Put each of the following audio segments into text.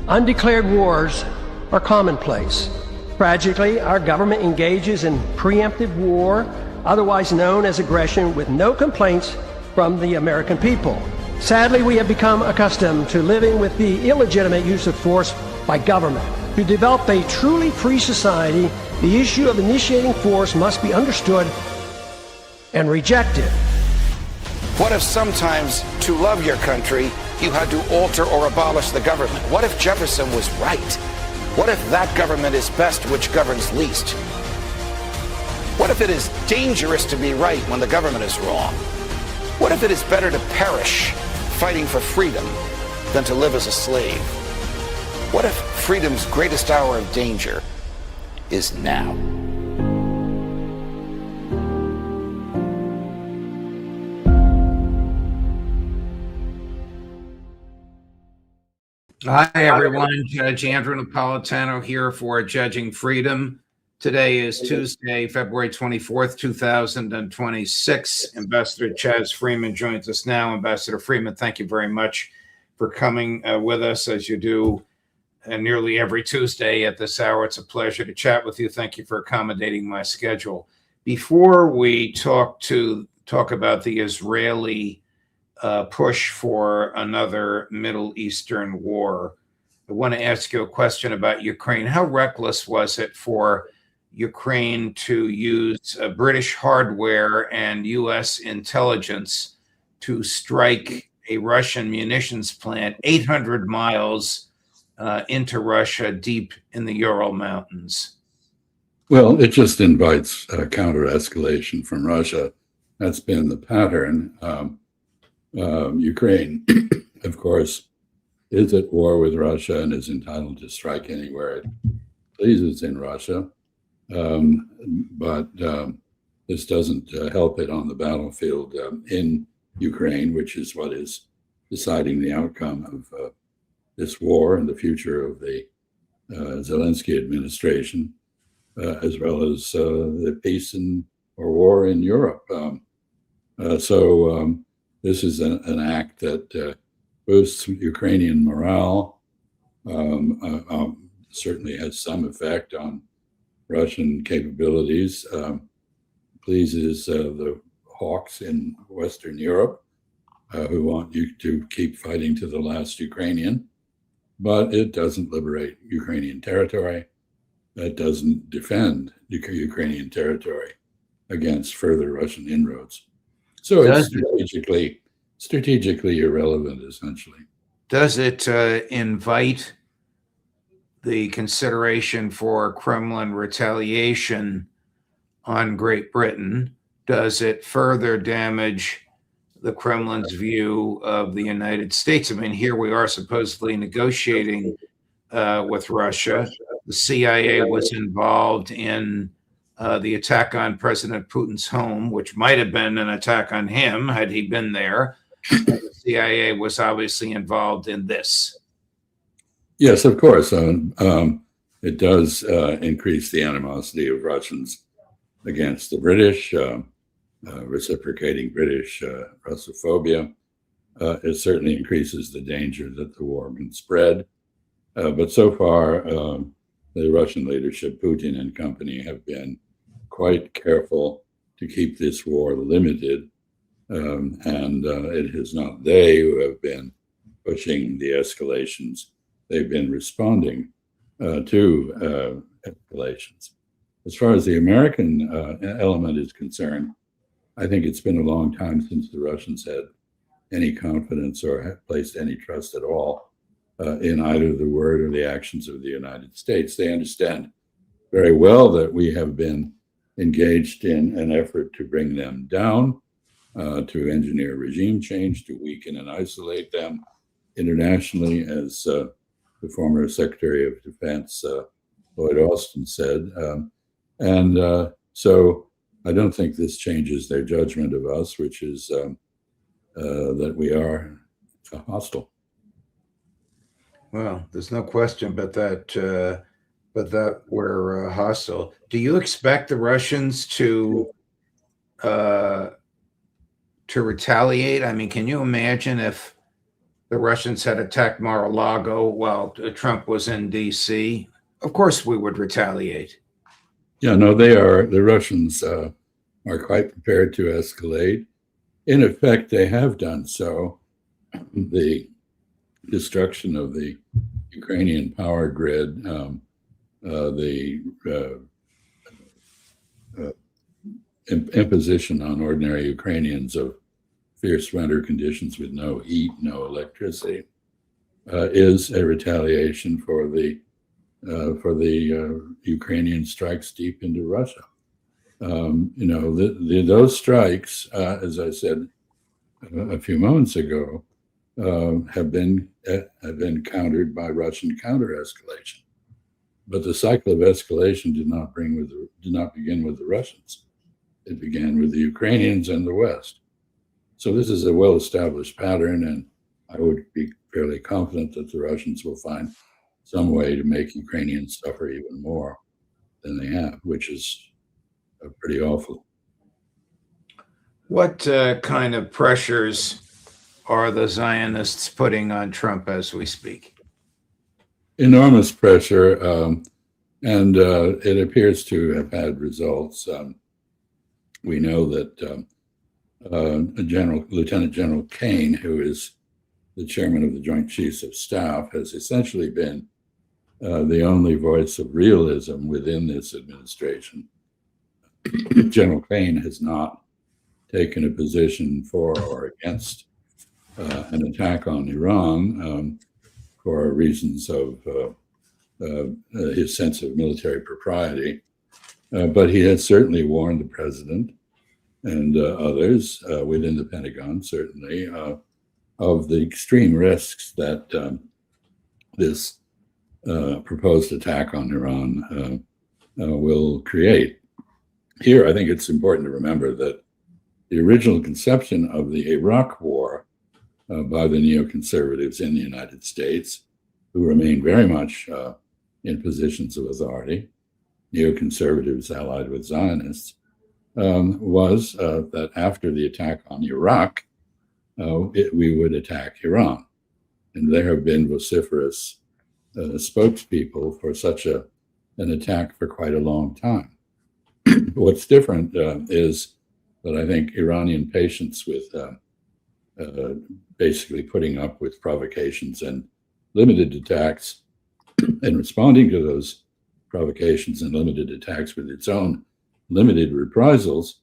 Undeclared wars are commonplace. Tragically, our government engages in preemptive war, otherwise known as aggression, with no complaints from the American people. Sadly, we have become accustomed to living with the illegitimate use of force by government. To develop a truly free society, the issue of initiating force must be understood and rejected. What if sometimes, to love your country, you had to alter or abolish the government? What if Jefferson was right? What if that government is best which governs least? What if it is dangerous to be right when the government is wrong? What if it is better to perish fighting for freedom than to live as a slave? What if freedom's greatest hour of danger is now? Hi, everyone. Judge Andrew Napolitano here for Judging Freedom. Today is Tuesday, February 24th, 2026. Ambassador Chaz Freeman joins us now. Ambassador Freeman, thank you very much for coming with us as you do nearly every Tuesday at this hour. It's a pleasure to chat with you. Thank you for accommodating my schedule. Before we talk about the Israeli push for another Middle Eastern war, I want to ask you a question about Ukraine. How reckless was it for Ukraine to use British hardware and U.S. intelligence to strike a Russian munitions plant 800 miles into Russia, deep in the Ural Mountains? Well, it just invites counter-escalation from Russia. That's been the pattern. Ukraine, of course, is at war with Russia and is entitled to strike anywhere it pleases in Russia. But this doesn't help it on the battlefield in Ukraine, which is what is deciding the outcome of this war and the future of the Zelensky administration, as well as the peace or war in Europe. This is an act that boosts Ukrainian morale, certainly has some effect on Russian capabilities, pleases the hawks in Western Europe who want you to keep fighting to the last Ukrainian, but it doesn't liberate Ukrainian territory. It doesn't defend Ukrainian territory against further Russian inroads. So it's strategically irrelevant, essentially. Does it invite the consideration for Kremlin retaliation on Great Britain? Does it further damage the Kremlin's view of the United States? I mean, here we are supposedly negotiating with Russia. The CIA was involved in the attack on President Putin's home, which might have been an attack on him had he been there. The CIA was obviously involved in this. Yes, of course. It does increase the animosity of Russians against the British, reciprocating British Russophobia. It certainly increases the danger that the war can spread. But so far, the Russian leadership, Putin and company, have been quite careful to keep this war limited. And it is not they who have been pushing the escalations. They've been responding to escalations. As far as the American element is concerned, I think it's been a long time since the Russians had any confidence or have placed any trust at all in either the word or the actions of the United States. They understand very well that we have been engaged in an effort to bring them down, to engineer regime change, to weaken and isolate them internationally, as the former Secretary of Defense, Lloyd Austin, said. So I don't think this changes their judgment of us, which is that we are hostile. Well, there's no question but that we're hostile. Do you expect the Russians to retaliate? I mean, can you imagine if the Russians had attacked Mar-a-Lago while Trump was in D.C., of course we would retaliate. Yeah, no, the Russians are quite prepared to escalate. In effect, they have done so. The destruction of the Ukrainian power grid, the imposition on ordinary Ukrainians of fierce winter conditions with no heat, no electricity, is a retaliation for the Ukrainian strikes deep into Russia. Those strikes, as I said a few moments ago, have been countered by Russian counter-escalation. But the cycle of escalation did not begin with the Russians. It began with the Ukrainians and the West. So this is a well-established pattern, and I would be fairly confident that the Russians will find some way to make Ukrainians suffer even more than they have, which is pretty awful. What kind of pressures are the Zionists putting on Trump as we speak? Enormous pressure, and it appears to have had results. We know that Lieutenant General Kaine, who is the chairman of the Joint Chiefs of Staff, has essentially been the only voice of realism within this administration. General Kaine has not taken a position for or against an attack on Iran for reasons of his sense of military propriety. But he has certainly warned the president and others within the Pentagon, certainly, of the extreme risks that this proposed attack on Iran will create. Here, I think it's important to remember that the original conception of the Iraq War by the neoconservatives in the United States, who remain very much in positions of authority, neoconservatives allied with Zionists, was that after the attack on Iraq, we would attack Iran. And there have been vociferous spokespeople for such an attack for quite a long time. What's different is that I think Iranian patience with basically putting up with provocations and limited attacks and responding to those provocations and limited attacks with its own limited reprisals,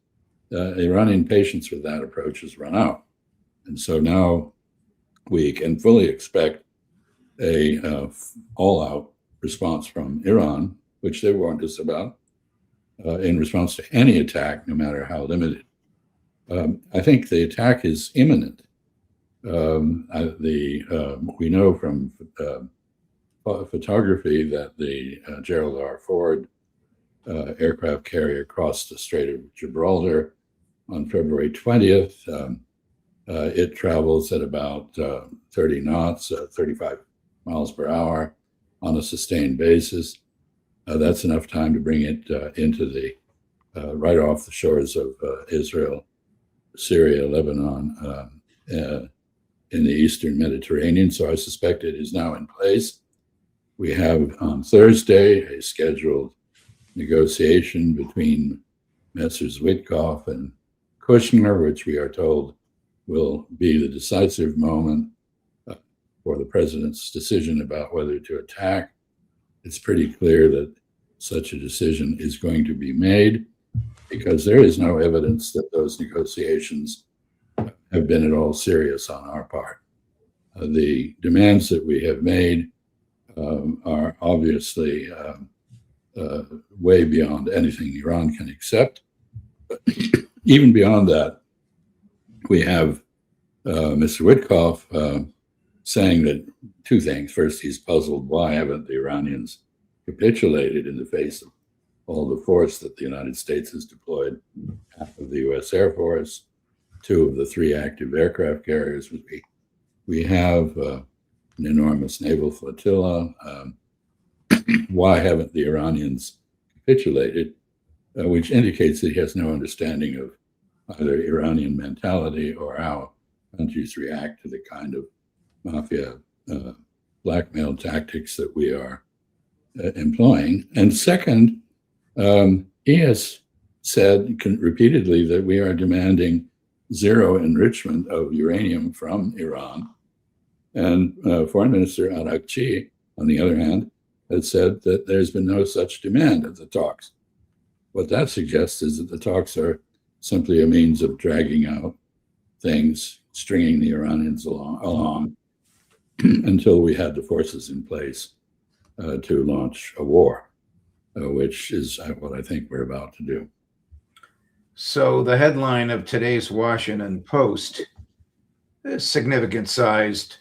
Iranian patience with that approach has run out. And so now we can fully expect a all-out response from Iran, which they warned us about, in response to any attack, no matter how limited. I think the attack is imminent. We know from photography that the Gerald R. Ford aircraft carrier crossed the Strait of Gibraltar on February 20th. It travels at about 30 knots, 35 miles per hour on a sustained basis. That's enough time to bring it into the right off the shores of Israel, Syria, Lebanon, in the Eastern Mediterranean. So I suspect it is now in place. We have on Thursday a scheduled negotiation between Messrs. Witkoff and Kushner, which we are told will be the decisive moment for the president's decision about whether to attack. It's pretty clear that such a decision is going to be made because there is no evidence that those negotiations have been at all serious on our part. The demands that we have made are obviously way beyond anything Iran can accept. But even beyond that, we have Mr. Witkoff saying that two things. First, he's puzzled why haven't the Iranians capitulated in the face of all the force that the United States has deployed, half of the U.S. Air Force, 2 of the 3 active aircraft carriers. We have an enormous naval flotilla. Why haven't the Iranians capitulated? Which indicates that he has no understanding of either Iranian mentality or how countries react to the kind of mafia blackmail tactics that we are employing. And second, he has said repeatedly that we are demanding zero enrichment of uranium from Iran. And Foreign Minister Arakchi, on the other hand, has said that there's been no such demand at the talks. What that suggests is that the talks are simply a means of dragging out things, stringing the Iranians along until we had the forces in place to launch a war, which is what I think we're about to do. So the headline of today's Washington Post is significant sized,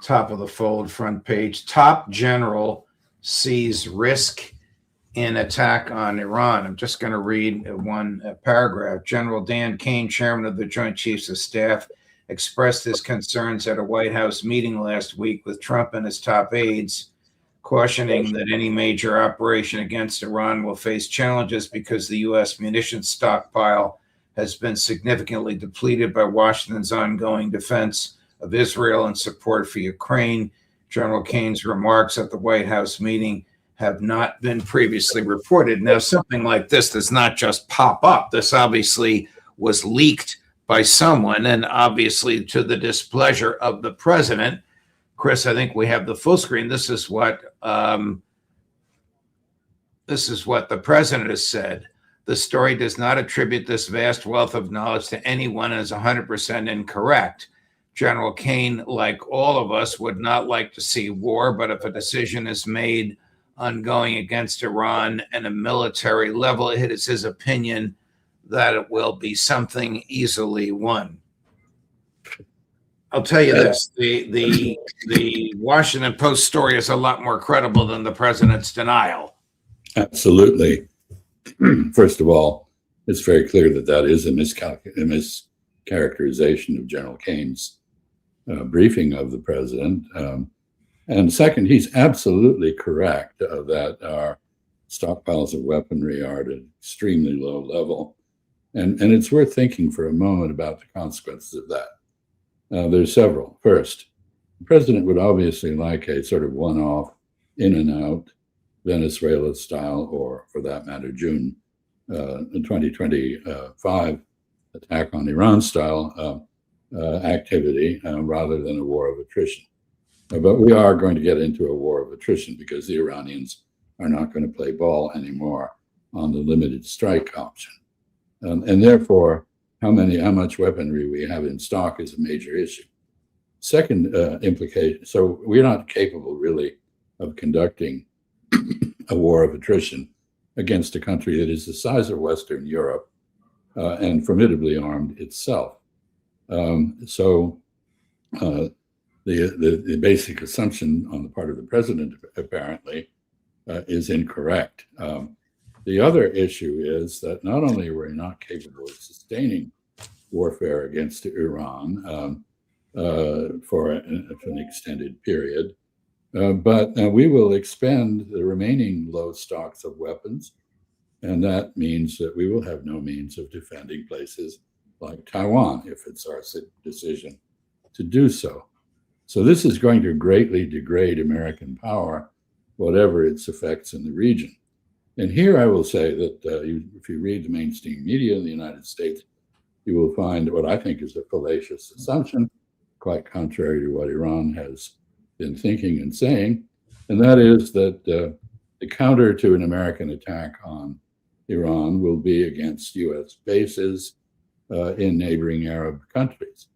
top of the fold, front page. Top general sees risk in attack on Iran. I'm just going to read one paragraph. General Dan Kaine, chairman of the Joint Chiefs of Staff, expressed his concerns at a White House meeting last week with Trump and his top aides, cautioning that any major operation against Iran will face challenges because the U.S. munitions stockpile has been significantly depleted by Washington's ongoing defense of Israel and support for Ukraine. General Kaine's remarks at the White House meeting have not been previously reported. Now, something like this does not just pop up. This obviously was leaked by someone, and obviously to the displeasure of the president. Chris, I think we have the full screen. This is what the president has said. The story does not attribute this vast wealth of knowledge to anyone and is 100% incorrect. General Kaine, like all of us, would not like to see war, but if a decision is made on going against Iran at a military level, it is his opinion that it will be something easily won. I'll tell you this, the Washington Post story is a lot more credible than the president's denial. Absolutely. First of all, it's very clear that that is a mischaracterization of General Kaine's briefing of the president. And second, he's absolutely correct that our stockpiles of weaponry are at an extremely low level. And it's worth thinking for a moment about the consequences of that. There's several. First, the president would obviously like a sort of one-off, in and out, Venezuela style, or for that matter, June 2025 attack on Iran style activity rather than a war of attrition. But we are going to get into a war of attrition because the Iranians are not going to play ball anymore on the limited strike option. And therefore, how much weaponry we have in stock is a major issue. Second implication, so we're not capable really of conducting a war of attrition against a country that is the size of Western Europe and formidably armed itself. The basic assumption on the part of the president apparently is incorrect. The other issue is that not only are we not capable of sustaining warfare against Iran for an extended period, but we will expend the remaining low stocks of weapons, and that means that we will have no means of defending places like Taiwan if it's our decision to do so. So this is going to greatly degrade American power, whatever its effects in the region. And here I will say that if you read the mainstream media in the United States, you will find what I think is a fallacious assumption, quite contrary to what Iran has been thinking and saying, and that is that the counter to an American attack on Iran will be against U.S. bases in neighboring Arab countries,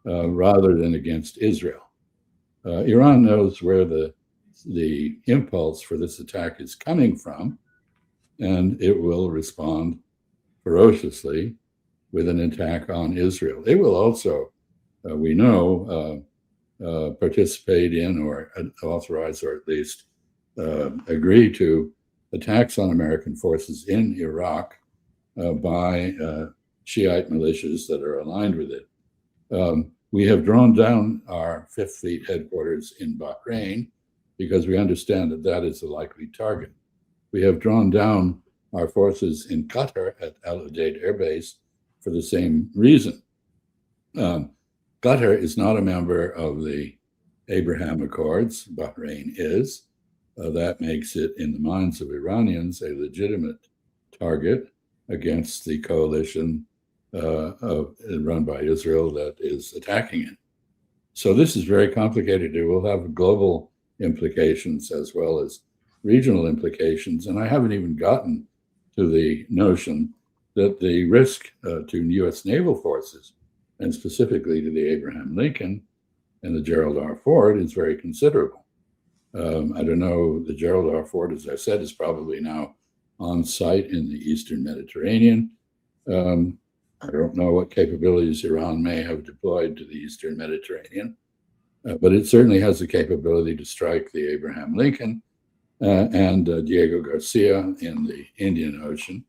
rather than against Israel. Iran knows where the impulse for this attack is coming from, and it will respond ferociously with an attack on Israel. It will also, we know, participate in or authorize or at least agree to attacks on American forces in Iraq by Shiite militias that are aligned with it. We have drawn down our Fifth Fleet headquarters in Bahrain because we understand that that is a likely target. We have drawn down our forces in Qatar at Al Udeid Air Base for the same reason. Qatar is not a member of the Abraham Accords. Bahrain is. That makes it, in the minds of Iranians, a legitimate target against the coalition run by Israel that is attacking it. So this is very complicated. It will have global implications as well as regional implications. And I haven't even gotten to the notion that the risk to U.S. naval forces, and specifically to the Abraham Lincoln and the Gerald R. Ford, is very considerable. I don't know, the Gerald R. Ford, as I said, is probably now on site in the Eastern Mediterranean. I don't know what capabilities Iran may have deployed to the Eastern Mediterranean, but it certainly has the capability to strike the Abraham Lincoln and Diego Garcia in the Indian Ocean.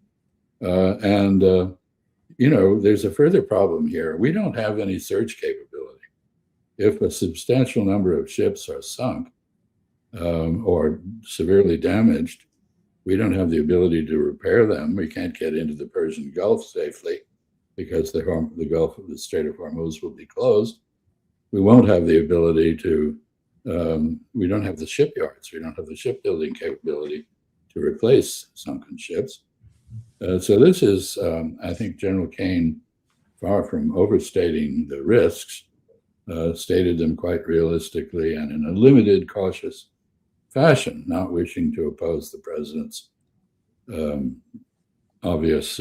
You know, there's a further problem here. We don't have any search capability. If a substantial number of ships are sunk or severely damaged, we don't have the ability to repair them. We can't get into the Persian Gulf safely because the Gulf of the Strait of Hormuz will be closed. We won't have the ability to, we don't have the shipyards. We don't have the shipbuilding capability to replace sunken ships. So this is, I think General Kaine, far from overstating the risks, stated them quite realistically and in a limited, cautious fashion, not wishing to oppose the president's obvious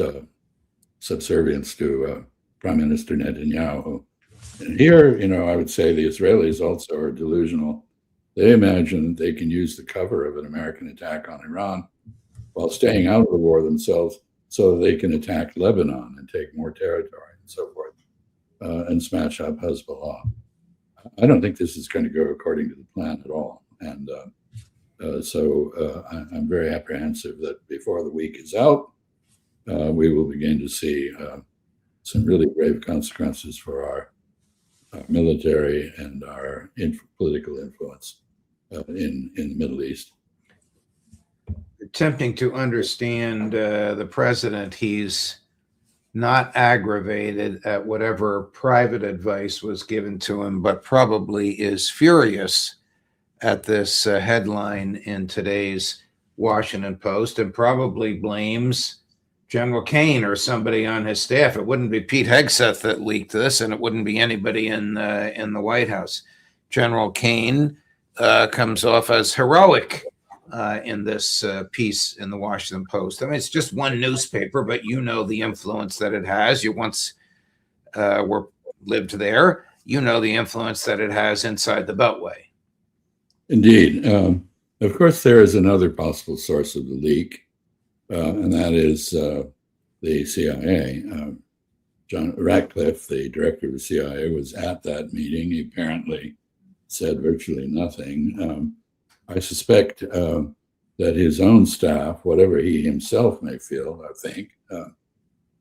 subservience to Prime Minister Netanyahu. And here, you know, I would say the Israelis also are delusional. They imagine they can use the cover of an American attack on Iran while staying out of the war themselves so they can attack Lebanon and take more territory and so forth and smash up Hezbollah. I don't think this is going to go according to the plan at all. And so I'm very apprehensive that before the week is out, we will begin to see some really grave consequences for our military and our political influence in the Middle East. Attempting to understand the president, he's not aggravated at whatever private advice was given to him, but probably is furious at this headline in today's Washington Post and probably blames General Kaine or somebody on his staff. It wouldn't be Pete Hegseth that leaked this, and it wouldn't be anybody in the White House. General Kaine comes off as heroic in this piece in the Washington Post. I mean, it's just one newspaper, but you know the influence that it has. You once lived there. You know the influence that it has inside the Beltway. Indeed. Of course, there is another possible source of the leak, and that is the CIA. John Ratcliffe, the director of the CIA, was at that meeting. He apparently said virtually nothing. I suspect that his own staff, whatever he himself may feel, I think,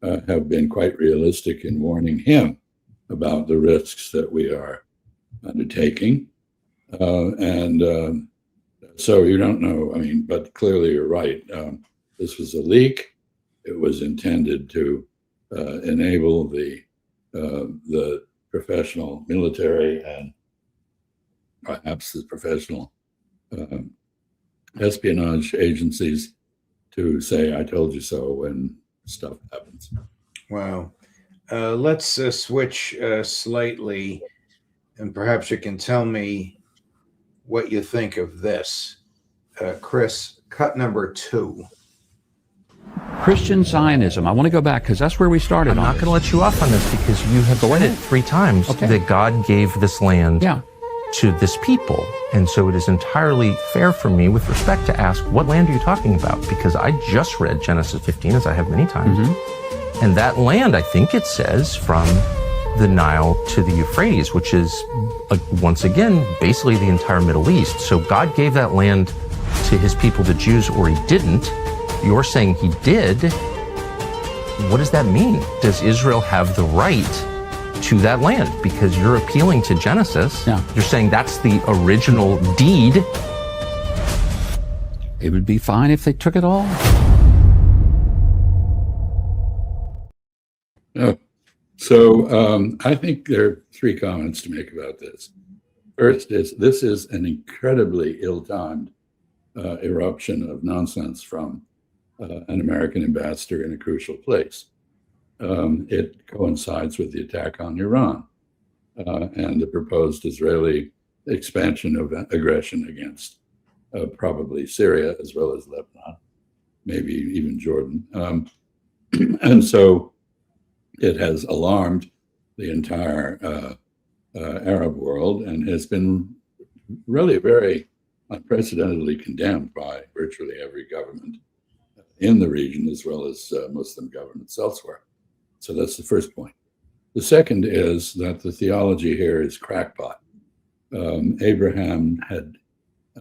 have been quite realistic in warning him about the risks that we are undertaking. So you don't know, I mean, but clearly you're right. This was a leak. It was intended to enable the professional military and perhaps the professional espionage agencies to say, I told you so when stuff happens. Wow. Let's switch slightly, and perhaps you can tell me what you think of this. Chris, cut number 2. Christian Zionism. I want to go back because that's where we started. I'm not going to let you off on this because you have said it 3 times that God gave this land to this people. And so it is entirely fair for me with respect to ask, what land are you talking about? Because I just read Genesis 15, as I have many times. And that land, I think it says, from the Nile to the Euphrates, which is, once again, basically the entire Middle East. So God gave that land to his people, the Jews, or he didn't. You're saying he did. What does that mean? Does Israel have the right to that land? Because you're appealing to Genesis. You're saying that's the original deed. It would be fine if they took it all. So I think there are 3 comments to make about this. First is this is an incredibly ill-timed eruption of nonsense from an American ambassador in a crucial place. It coincides with the attack on Iran and the proposed Israeli expansion of aggression against probably Syria as well as Lebanon, maybe even Jordan. And so it has alarmed the entire Arab world and has been really very unprecedentedly condemned by virtually every government in the region as well as Muslim governments elsewhere. So that's the first point. The second is that the theology here is crackpot. Abraham had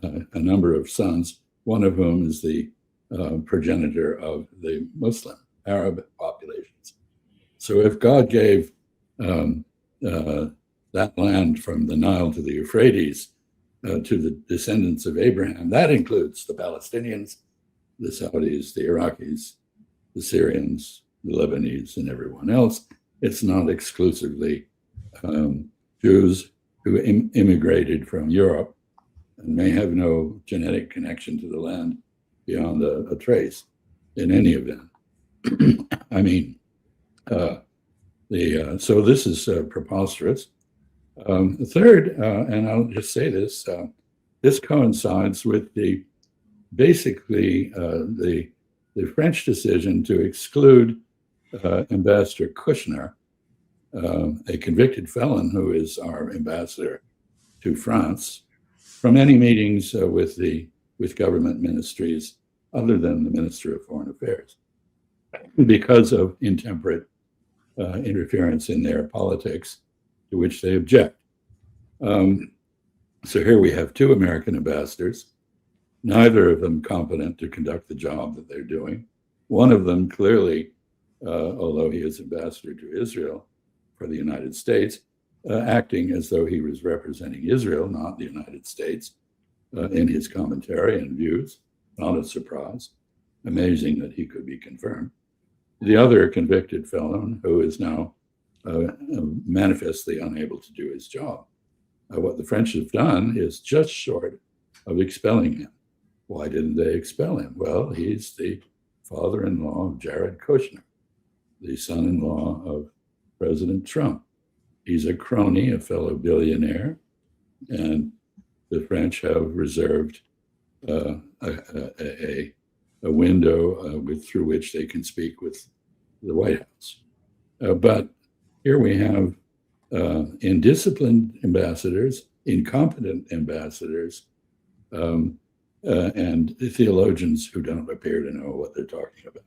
a number of sons, one of whom is the progenitor of the Muslim Arab populations. So if God gave that land from the Nile to the Euphrates to the descendants of Abraham, that includes the Palestinians, the Saudis, the Iraqis, the Syrians, the Lebanese, and everyone else. It's not exclusively Jews who immigrated from Europe and may have no genetic connection to the land beyond a trace in any event. I mean, so this is preposterous. The third, and I'll just say this, this coincides with basically the French decision to exclude Ambassador Kushner, a convicted felon who is our ambassador to France, from any meetings with government ministries other than the Minister of Foreign Affairs, because of intemperate interference in their politics, to which they object. So here we have two American ambassadors, neither of them competent to conduct the job that they're doing. One of them clearly, although he is ambassador to Israel for the United States, acting as though he was representing Israel, not the United States, in his commentary and views. Not a surprise. Amazing that he could be confirmed. The other convicted felon, who is now manifestly unable to do his job. What the French have done is just short of expelling him. Why didn't they expel him? Well, he's the father-in-law of Jared Kushner, the son-in-law of President Trump. He's a crony, a fellow billionaire, and the French have reserved a window through which they can speak with the White House. But here we have indisciplined ambassadors, incompetent ambassadors, and theologians who don't appear to know what they're talking about.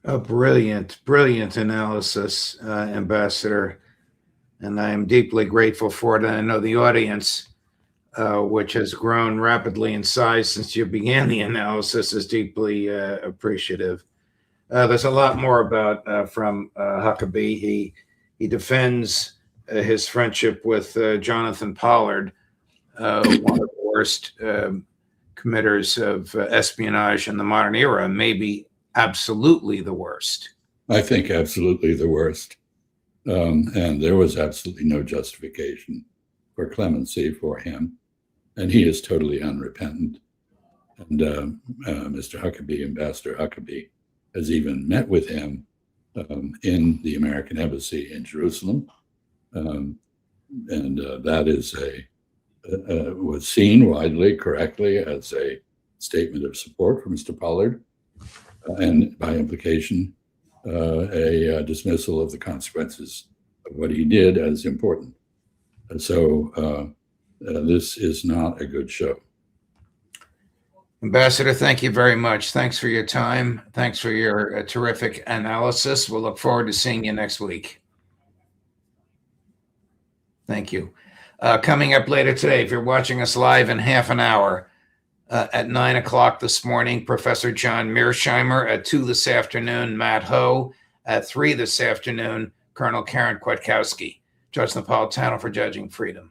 A brilliant analysis, Ambassador. And I am deeply grateful for it. And I know the audience, which has grown rapidly in size since you began the analysis, is deeply appreciative. There's a lot more about from Huckabee. He defends his friendship with Jonathan Pollard, one of the worst committers of espionage in the modern era, maybe absolutely the worst. I think absolutely the worst. And there was absolutely no justification for clemency for him. And he is totally unrepentant. And Mr. Huckabee, Ambassador Huckabee, has even met with him in the American embassy in Jerusalem. And that is was seen widely, correctly, as a statement of support for Mr. Pollard, and by implication, a dismissal of the consequences of what he did as important. And so this is not a good show. Ambassador, thank you very much. Thanks for your time. Thanks for your terrific analysis. We'll look forward to seeing you next week. Thank you. Coming up later today, if you're watching us live in half an hour, at 9 o'clock this morning, Professor John Mearsheimer. At 2 this afternoon, Matt Ho. At 3 this afternoon, Colonel Karen Kwiatkowski. Judge Napolitano for Judging Freedom.